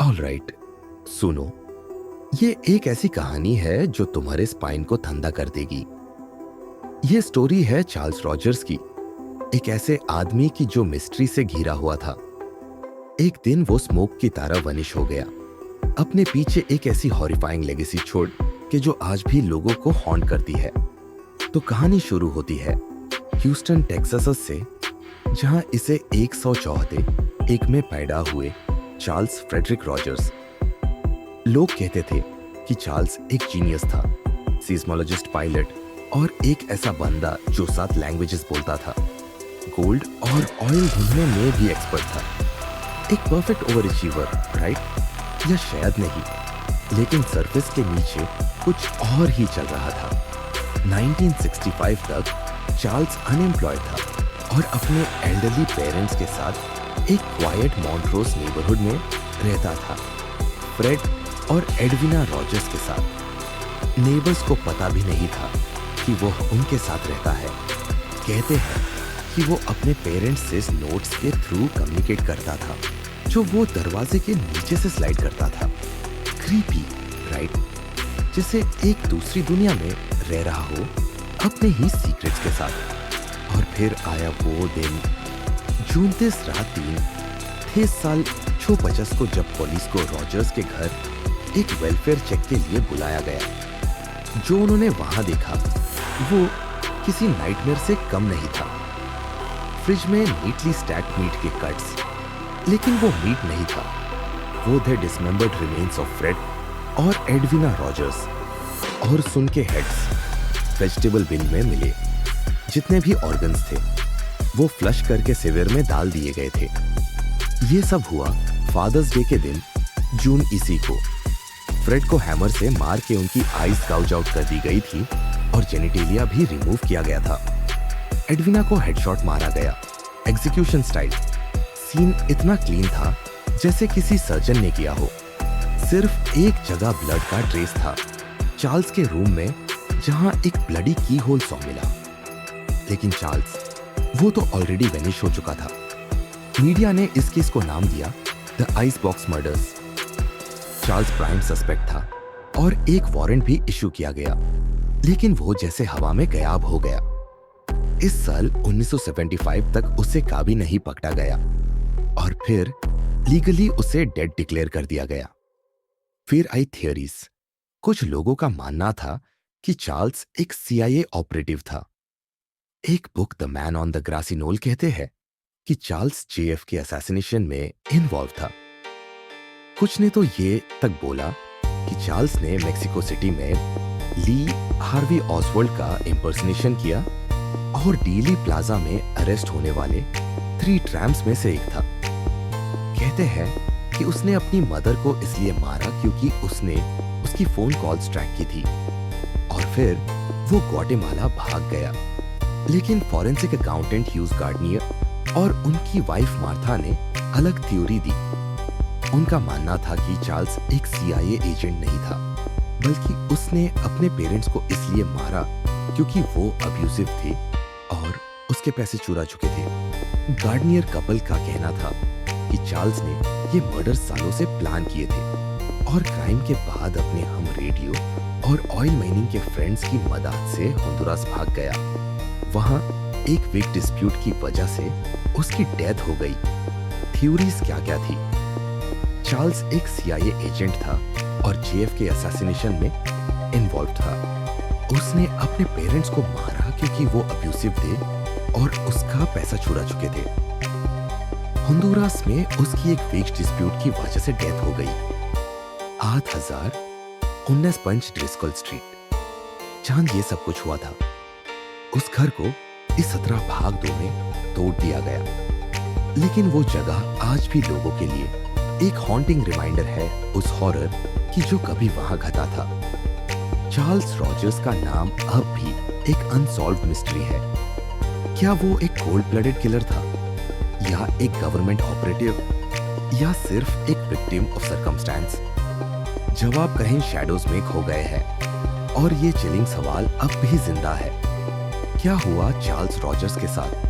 Alright, सुनो। ये एक ऐसी कहानी है जो तुम्हारे स्पाइन को ठंडा कर देगी। ये स्टोरी है चार्ल्स रॉजर्स की, एक ऐसे आदमी की जो मिस्ट्री से घिरा हुआ था। एक दिन वो स्मोक की तरह वनिश हो गया, अपने पीछे एक ऐसी हॉरिफाइंग लेगेसी छोड़ के जो आज भी लोगों को हॉन्ट करती है। तो कहानी शुरू होती है ह्यूस्टन टेक्सास से, जहां इसे 174 एक में पैदा हुए चार्ल्स फ्रेडरिक रॉजर्स। लोग कहते थे कि चार्ल्स एक जीनियस था, सीस्मोलॉजिस्ट, पायलट और एक ऐसा बंदा जो 7 लैंग्वेजेस बोलता था, गोल्ड और ऑयल ढूंढने में भी एक्सपर्ट था। एक परफेक्ट ओवर अचीवर, राइट? या शायद नहीं, लेकिन सरफेस के नीचे कुछ और ही चल रहा था। 1965 तक चार्ल्स अनएम्प्लॉयड था और अपने एल्डरली पेरेंट्स के साथ एक क्वाइट मॉन्ट्रोस नेबरहुड में रहता था, फ्रेड और एडविना रॉजर्स के साथ। नेबर्स को पता भी नहीं था कि वो उनके साथ रहता है। कहते हैं कि वो अपने पेरेंट्स से नोट्स के थ्रू कम्युनिकेट करता था, जो वो दरवाजे के नीचे से स्लाइड करता था। Creepy, right? जैसे एक दूसरी दुनिया में रह रहा हो, अपने ही सीक्रेट्स के साथ। और फिर आया वो दिन, जून 30 रात 3 साल 56 को, जब पुलिस को रॉजर्स के घर एक वेलफेयर चेक के लिए बुलाया गया। जो उन्होंने वहां देखा वो किसी नाइटमेयर से कम नहीं था। फ्रिज में नीटली स्टैक्ड मीट के कट्स, लेकिन वो मीट नहीं था, वो थे डिसमेंबर्ड रिमेन्स ऑफ फ्रेड और एडविना रॉजर्स। और सुन के हेड्स वेजिटेबल बिन में मिले। जितने भी ऑर्गन्स थे वो फ्लश करके सिवर में डाल दिए गए थे। ये सब हुआ फादर्स डे के दिन, जून इसी को। फ्रेड को हैमर से मार के उनकी आईज गाउज आउट कर दी गई थी और जेनिटेलिया भी रिमूव किया गया था। एडविना को हेडशॉट मारा गया, एग्जीक्यूशन स्टाइल। सीन इतना क्लीन था जैसे किसी सर्जन ने किया हो। सिर्फ एक जगह ब्लड का ट्रेस था, चार्ल्स के रूम में, जहां एक ब्लडी की होल सॉ मिला। लेकिन चार्ल्स, वो तो ऑलरेडी वेनिश हो चुका था। मीडिया ने इस केस को नाम दिया the ice box murders. Charles prime suspect था और एक वारंट भी इशू किया गया, लेकिन वो जैसे हवा में गायब हो गया। इस साल 1975 तक उसे कभी नहीं पकड़ा गया और फिर लीगली उसे डेड डिक्लेयर कर दिया गया। फिर आई थियरीज। कुछ लोगों का मानना था कि चार्ल्स एक CIA ऑपरेटिव था। एक book the man on the grassy knoll कहते हैं कि चार्ल्स JF के असैसिनेशन में इन्वॉल्व था। कुछ ने तो ये तक बोला कि चार्ल्स ने मेक्सिको सिटी में ली हार्वी ऑसवर्ल्ड का इम्पर्सनेशन किया और डीली प्लाजा में अरेस्ट होने वाले 3 ट्रैम्प्स में से एक था। कहते हैं कि उसने अपनी मदर को इसलिए मारा क्योंकि उसने उसकी फोन कॉल्स ट्रैक की थी और फिर वो ग्वाटेमाला भाग गया। लेकिन फॉरेंसिक अकाउंटेंट ह्यूज गार्डनियर और उनकी वाइफ मार्था ने अलग थ्योरी दी। उनका मानना था कि चार्ल्स एक CIA एजेंट नहीं था, बल्कि उसने अपने पेरेंट्स को इसलिए मारा क्योंकि वो अब्यूसिव थे और उसके पैसे चुरा चुके थे। गार्डनियर कपल का कहना था कि चार्ल्स ने ये मर्डर सालों से प्लान किए थे और क्राइम के बाद अपने हम रेडियो और ऑयल माइनिंग के फ्रेंड्स की मदद से होंडुरास भाग गया। वहां एक वीक डिस्प्यूट की वजह से उसकी डेथ हो गई। थ्योरीज क्या क्या थी? चार्ल्स एक CIA एजेंट था और JF के असैसिनेशन में इन्वॉल्व था। उसने अपने पेरेंट्स को मारा क्योंकि वो अब्यूसिव थे और उसका पैसा चुरा चुके थे। होंडुरास में उसकी एक वीक डिस्प्यूट की वजह से डेथ हो गई। 8019 पंच ड्रिस्कल स्ट्रीट, जहां ये सब कुछ हुआ था, उस घर को इस 17 भाग 2 में तोड़ दिया गया। लेकिन वो जगह आज भी लोगों के लिए एक हॉन्टिंग रिमाइंडर है उस हॉरर की जो कभी वहां घटा था। चार्ल्स रॉजर्स का नाम अब भी एक अनसॉल्व्ड मिस्ट्री है। क्या वो एक कोल्ड ब्लडेड किलर था, या एक गवर्नमेंट ऑपरेटिव, या सिर्फ एक विक्टिम ऑफ सर्कमस्टेंस? जवाब कहीं शैडोज में खो गए हैं और ये चिलिंग सवाल अब भी जिंदा है। क्या हुआ चार्ल्स रॉजर्स के साथ?